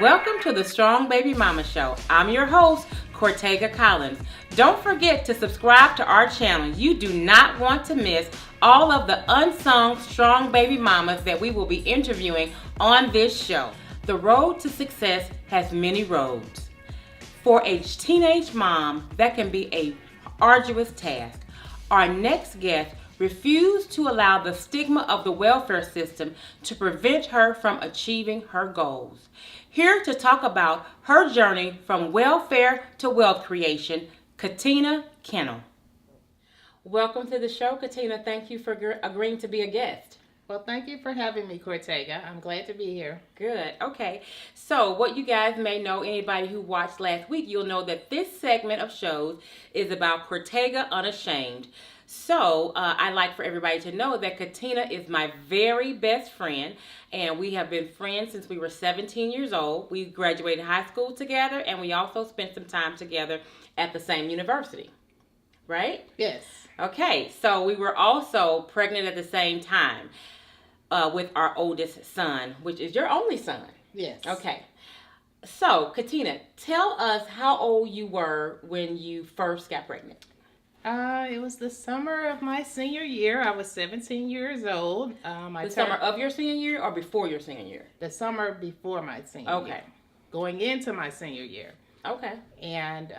Welcome to the Strong Baby Mama Show. I'm your host, Katina Collins. Don't forget to subscribe to our channel. You do not want to miss all of the unsung strong baby mamas that we will be interviewing on this show. The road to success has many roads. For a teenage mom, that can be an arduous task. Our next guest refused to allow the stigma of the welfare system to prevent her from achieving her goals. Here to talk about her journey from welfare to wealth creation, Katina Kinnel. Welcome to the show, Katina. Thank you for agreeing to be a guest. Well, thank you for having me, Katina. I'm glad to be here. Good. Okay. So what you guys may know, anybody who watched last week, you'll know that this segment of shows is about Katina Unashamed. So I'd like for everybody to know that Katina is my very best friend, and we have been friends since we were 17 years old. We graduated high school together, and we also spent some time together at the same university, right? Yes. Okay, so we were also pregnant at the same time with our oldest son, which is your only son. Yes. Okay. So, Katina, tell us how old you were when you first got pregnant. It was the summer of my senior year. I was 17 years old. Summer of your senior year or before your senior year? The summer before my senior year. Okay. Going into my senior year. Okay. And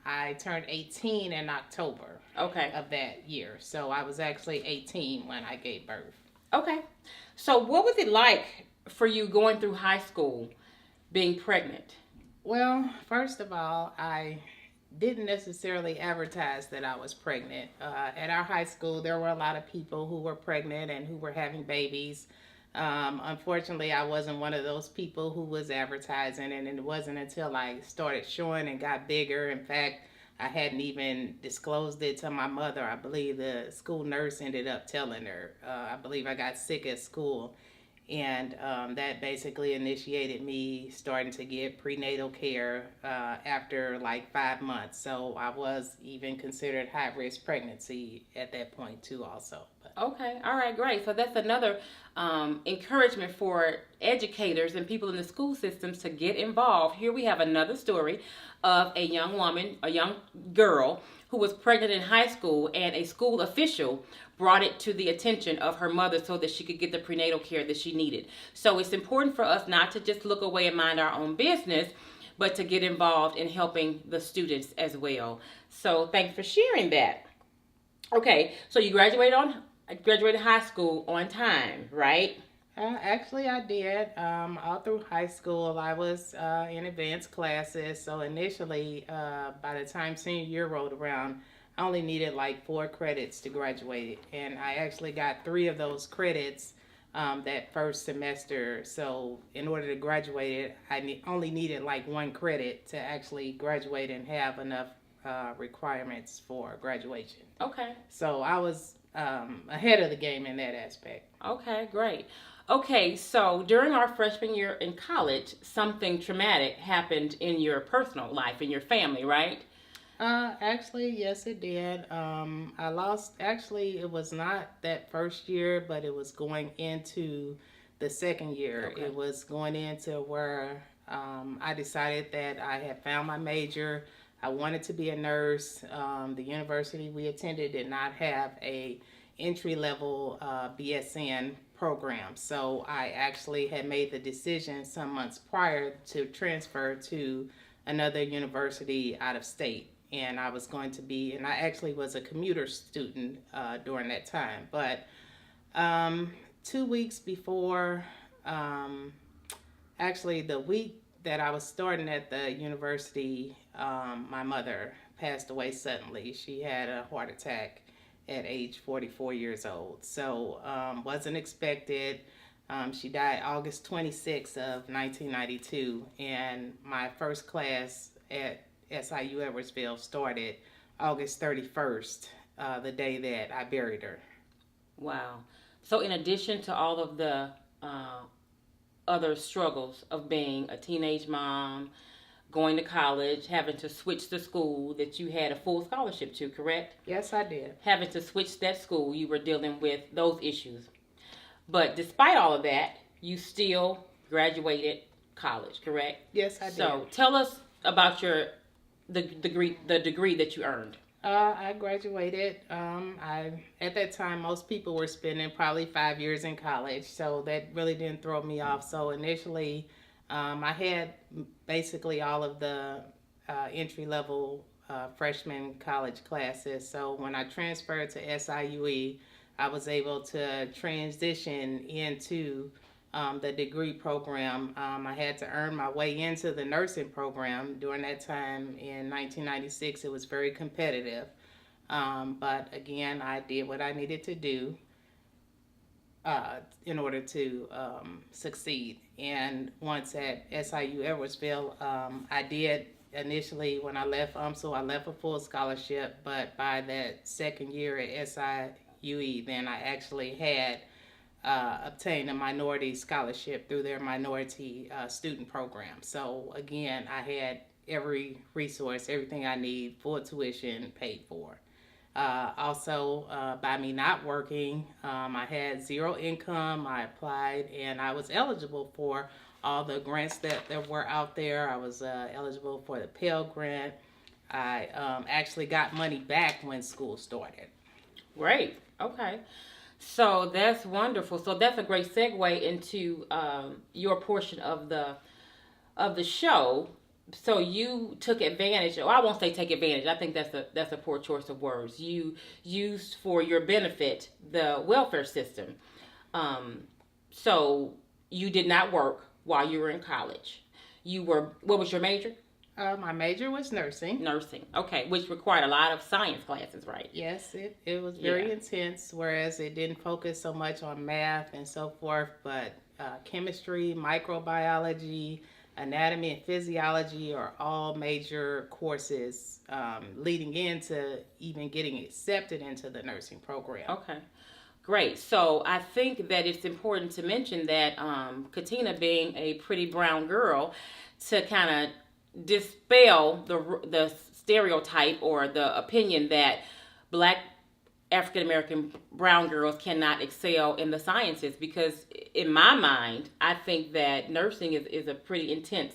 I turned 18 in October of that year. So I was actually 18 when I gave birth. Okay. So what was it like for you going through high school, being pregnant? Well, first of all, I didn't necessarily advertise that I was pregnant. At our high school, there were a lot of people who were pregnant and who were having babies. Unfortunately, I wasn't one of those people who was advertising, and it wasn't until I started showing and got bigger. In fact, I hadn't even disclosed it to my mother. I believe the school nurse ended up telling her. I believe I got sick at school. And that basically initiated me starting to get prenatal care after like 5 months. So I was even considered high-risk pregnancy at that point too also. Okay. All right, great. So that's another encouragement for educators and people in the school systems to get involved. Here we have another story of a young woman, a young girl who was pregnant in high school, and a school official brought it to the attention of her mother so that she could get the prenatal care that she needed. So it's important for us not to just look away and mind our own business, but to get involved in helping the students as well. So thanks for sharing that. Okay, so you graduated high school on time, right? Actually, I did. All through high school, I was in advanced classes. So initially, by the time senior year rolled around, I only needed like 4 credits to graduate. And I actually got 3 of those credits that first semester. So in order to graduate it, I only needed like 1 credit to actually graduate and have enough requirements for graduation. Okay. So I was ahead of the game in that aspect. Okay, great. Okay, so during our freshman year in college, something traumatic happened in your personal life, in your family, right? Actually, yes, it did. I lost, actually, it was not that first year, but it was going into the second year. Okay. It was going into where I decided that I had found my major. I wanted to be a nurse. The university we attended did not have a entry-level BSN program. So I actually had made the decision some months prior to transfer to another university out of state. And I was going to be, and I actually was a commuter student during that time. But 2 weeks before, actually the week that I was starting at the university, my mother passed away suddenly. She had a heart attack at age 44 years old. So wasn't expected. She died August 26th of 1992, and my first class at SIU Edwardsville started August 31st, the day that I buried her. Wow. So in addition to all of the other struggles of being a teenage mom, going to college, having to switch the school that you had a full scholarship to, correct? Yes, I did. Having to switch that school, you were dealing with those issues. But despite all of that, you still graduated college, correct? Yes, I did. So tell us about the degree that you earned. I graduated. I At that time, most people were spending probably 5 years in college, so that really didn't throw me off. So initially, I had basically all of the entry level freshman college classes. So when I transferred to SIUE, I was able to transition into the degree program. I had to earn my way into the nursing program. During that time in 1996, it was very competitive. But again, I did what I needed to do in order to succeed. And once at SIU Edwardsville, I did initially, when I left UMSL, I left a full scholarship, but by that second year at SIUE, then I actually had obtained a minority scholarship through their minority student program. So again, I had every resource, everything I need, full tuition paid for. Also, by me not working, I had zero income. I applied and I was eligible for all the grants that were out there. I was eligible for the Pell Grant. I actually got money back when school started. Great. Okay. So that's wonderful. So that's a great segue into your portion of the show. So you took advantage. Oh, I won't say take advantage. I think that's a poor choice of words. You used for your benefit the welfare system. So you did not work while you were in college. What was your major? My major was nursing. Nursing, okay, which required a lot of science classes, right? Yes, it was very intense, whereas it didn't focus so much on math and so forth, but chemistry, microbiology, anatomy, and physiology are all major courses leading into even getting accepted into the nursing program. Okay. Great. So I think that it's important to mention that Katina, being a pretty brown girl, to kind of dispel the stereotype or the opinion that Black African American brown girls cannot excel in the sciences, because in my mind, I think that nursing is a pretty intense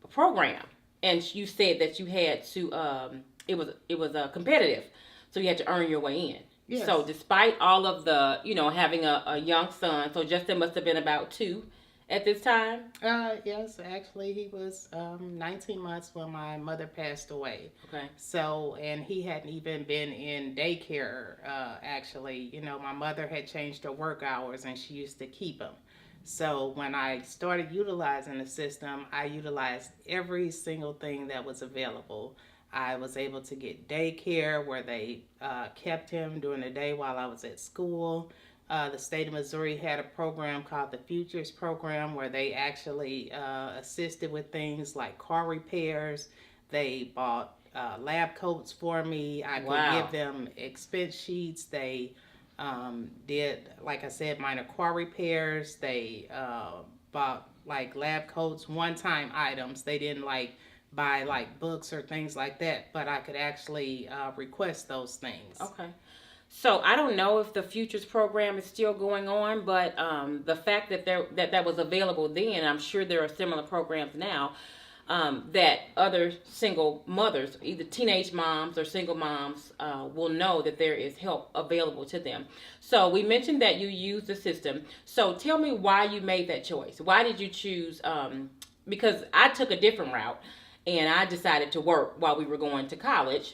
program. And you said that you had to it was competitive, so you had to earn your way in. Yes. So despite all of the, having a young son, so Justin must have been about 2 at this time? Yes, actually he was 19 months when my mother passed away. Okay. So, and he hadn't even been in daycare, actually. My mother had changed her work hours and she used to keep him. So when I started utilizing the system, I utilized every single thing that was available. I was able to get daycare where they kept him during the day while I was at school. The state of Missouri had a program called the Futures Program where they actually assisted with things like car repairs. They bought lab coats for me. I could give them expense sheets. They did, like I said, minor car repairs. They bought like lab coats, one-time items. They didn't buy like books or things like that, but I could actually request those things. Okay. So I don't know if the Futures program is still going on, but the fact that that was available then, I'm sure there are similar programs now, that other single mothers, either teenage moms or single moms, will know that there is help available to them. So we mentioned that you use the system. So tell me why you made that choice. Why did you choose? Because I took a different route, and I decided to work while we were going to college.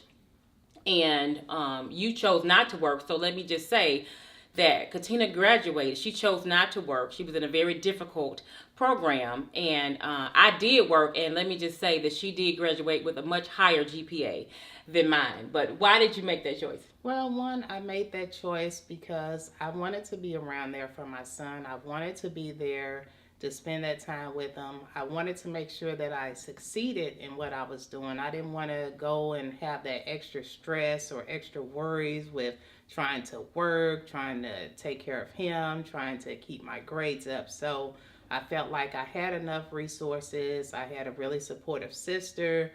And you chose not to work. So let me just say that Katina graduated. She chose not to work. She was in a very difficult program. And I did work. And let me just say that she did graduate with a much higher GPA than mine. But why did you make that choice? Well, one, I made that choice because I wanted to be around there for my son. I wanted to be there to spend that time with him. I wanted to make sure that I succeeded in what I was doing. I didn't want to go and have that extra stress or extra worries with trying to work, trying to take care of him, trying to keep my grades up. So I felt like I had enough resources. I had a really supportive sister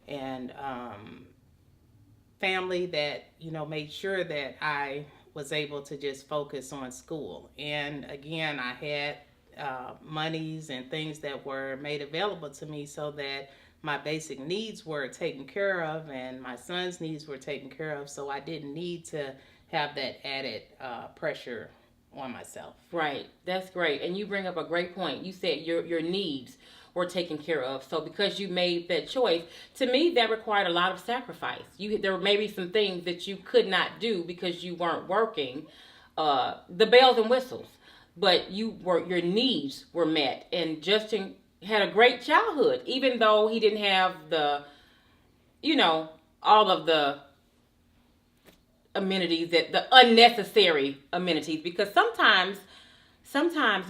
and family that, made sure that I was able to just focus on school. And again, I had monies and things that were made available to me so that my basic needs were taken care of and my son's needs were taken care of. So I didn't need to have that added pressure on myself. Right. That's great. And you bring up a great point. You said your needs were taken care of. So because you made that choice, to me that required a lot of sacrifice. There were maybe some things that you could not do because you weren't working, the bells and whistles, but your needs were met. And Justin had a great childhood, even though he didn't have all of the amenities, the unnecessary amenities, because sometimes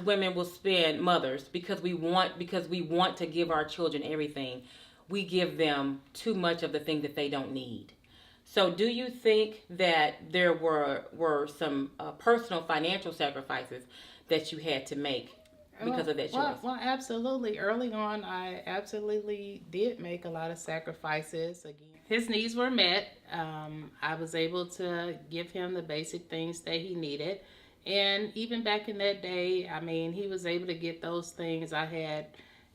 women will spend, mothers, because we want to give our children everything, we give them too much of the thing that they don't need. So do you think that there were some personal financial sacrifices that you had to make because of that choice? Well, absolutely. Early on, I absolutely did make a lot of sacrifices. Again, his needs were met. I was able to give him the basic things that he needed. And even back in that day, I mean, he was able to get those things. I had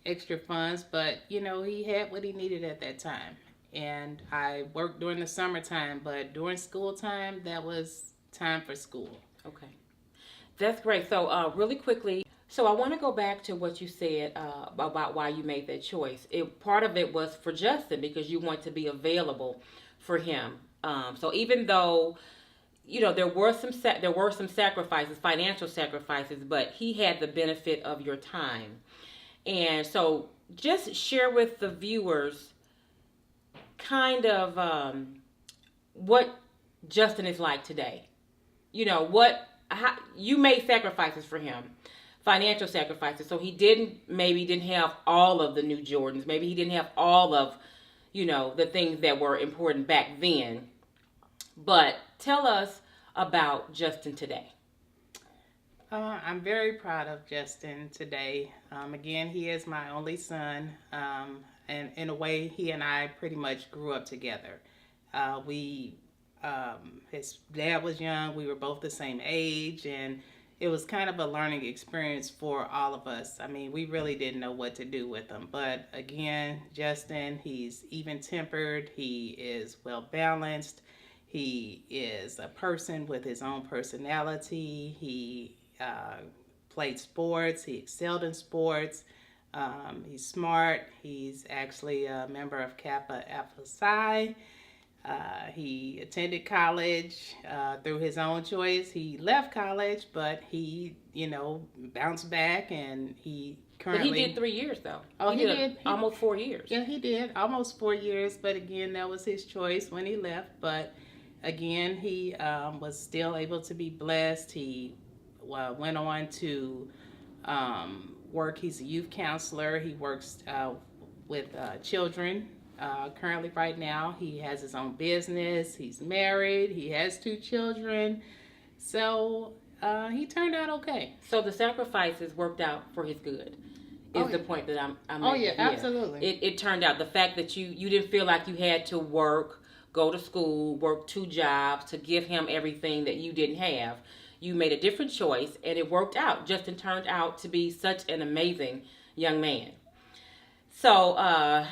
extra funds, but, he had what he needed at that time. And I worked during the summertime, but during school time, that was time for school. Okay. That's great. So really quickly, so I want to go back to what you said about why you made that choice. Part of it was for Justin because you want to be available for him. So even though there were some sacrifices, financial sacrifices, but he had the benefit of your time. And so just share with the viewers kind of what Justin is like today. How you made sacrifices for him, financial sacrifices. So he didn't have all of the new Jordans. Maybe he didn't have all of, the things that were important back then. But tell us about Justin today. I'm very proud of Justin today. Again, he is my only son. And in a way, he and I pretty much grew up together. His dad was young. We were both the same age, and it was kind of a learning experience for all of us. I mean, we really didn't know what to do with him. But again, Justin, he's even-tempered. He is well-balanced. He is a person with his own personality. He played sports. He excelled in sports. He's smart. He's actually a member of Kappa Alpha Psi. He attended college through his own choice. He left college, but he, bounced back, and he currently... But he did 3 years, though. Oh, he did. Almost 4 years. Yeah, he did. Almost 4 years, but again, that was his choice when he left. But again, he was still able to be blessed. He went on to work. He's a youth counselor. He works with children. Currently, right now, he has his own business. He's married. He has 2 children. So he turned out okay. So the sacrifices worked out for his good. Is the point that I'm making. Oh yeah, absolutely. It turned out, the fact that you didn't feel like you had to work, go to school, work 2 jobs to give him everything that you didn't have. You made a different choice, and it worked out. Justin turned out to be such an amazing young man. So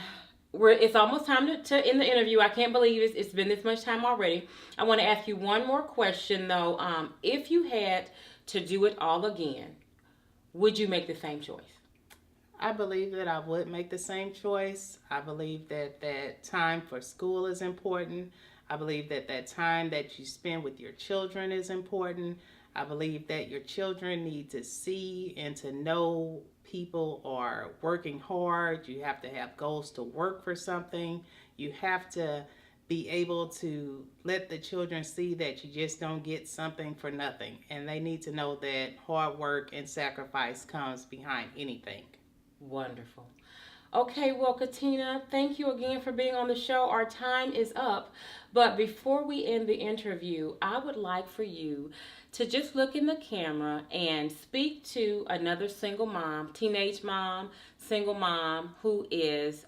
it's almost time to end the interview. I can't believe it's been this much time already. I want to ask you one more question, though. If you had to do it all again, would you make the same choice? I believe that I would make the same choice. I believe that time for school is important. I believe that time that you spend with your children is important. I believe that your children need to see and to know people are working hard. You have to have goals to work for something. You have to be able to let the children see that you just don't get something for nothing. And they need to know that hard work and sacrifice comes behind anything. Wonderful. Okay, well, Katina, thank you again for being on the show. Our time is up. But before we end the interview, I would like for you to just look in the camera and speak to another single mom, teenage mom, single mom who is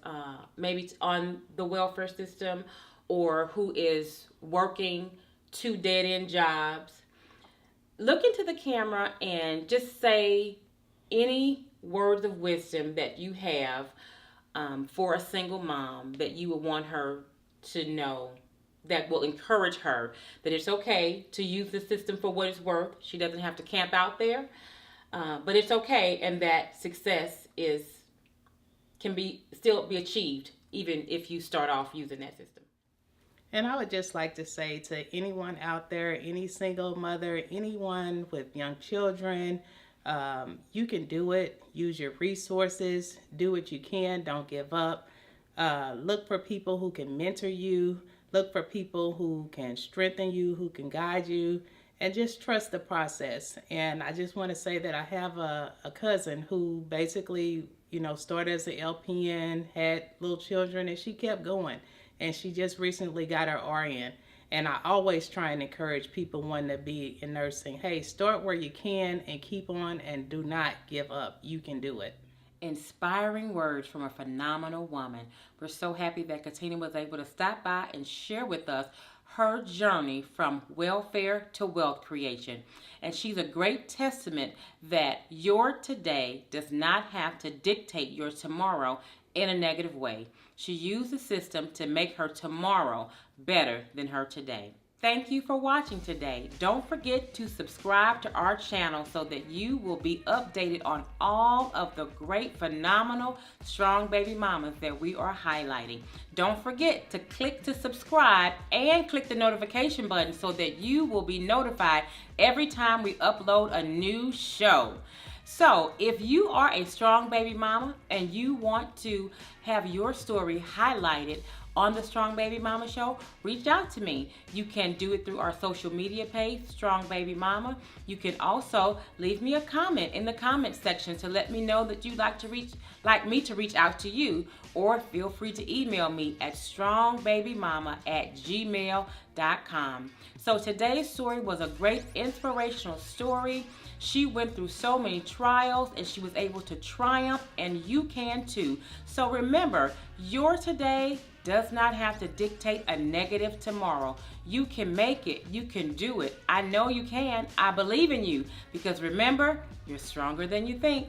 maybe on the welfare system or who is working 2 dead-end jobs. Look into the camera and just say any words of wisdom that you have for a single mom that you would want her to know, that will encourage her that it's okay to use the system for what it's worth. She doesn't have to camp out there, but it's okay, and that success can still be achieved even if you start off using that system. And I would just like to say to anyone out there, any single mother, anyone with young children, you can do it. Use your resources. Do what you can. Don't give up. Look for people who can mentor you. Look for people who can strengthen you, who can guide you, and just trust the process. And I just want to say that I have a cousin who basically, started as an LPN, had little children, and she kept going. And she just recently got her RN. And I always try and encourage people wanting to be in nursing. Hey, start where you can and keep on, and do not give up. You can do it. Inspiring words from a phenomenal woman. We're so happy that Katina was able to stop by and share with us her journey from welfare to wealth creation. And she's a great testament that your today does not have to dictate your tomorrow in a negative way. She used the system to make her tomorrow better than her today. Thank you for watching today. Don't forget to subscribe to our channel so that you will be updated on all of the great, phenomenal, strong baby mamas that we are highlighting. Don't forget to click to subscribe and click the notification button so that you will be notified every time we upload a new show. So if you are a strong baby mama and you want to have your story highlighted on the Strong Baby Mama Show, reach out to me. You can do it through our social media page, Strong Baby Mama. You can also leave me a comment in the comment section to let me know that you'd like me to reach out to you, or feel free to email me at strongbabymama@gmail.com. So today's story was a great inspirational story. She went through so many trials and she was able to triumph, and you can too. So remember, your today does not have to dictate a negative tomorrow. You can make it. You can do it. I know you can. I believe in you, because remember, you're stronger than you think.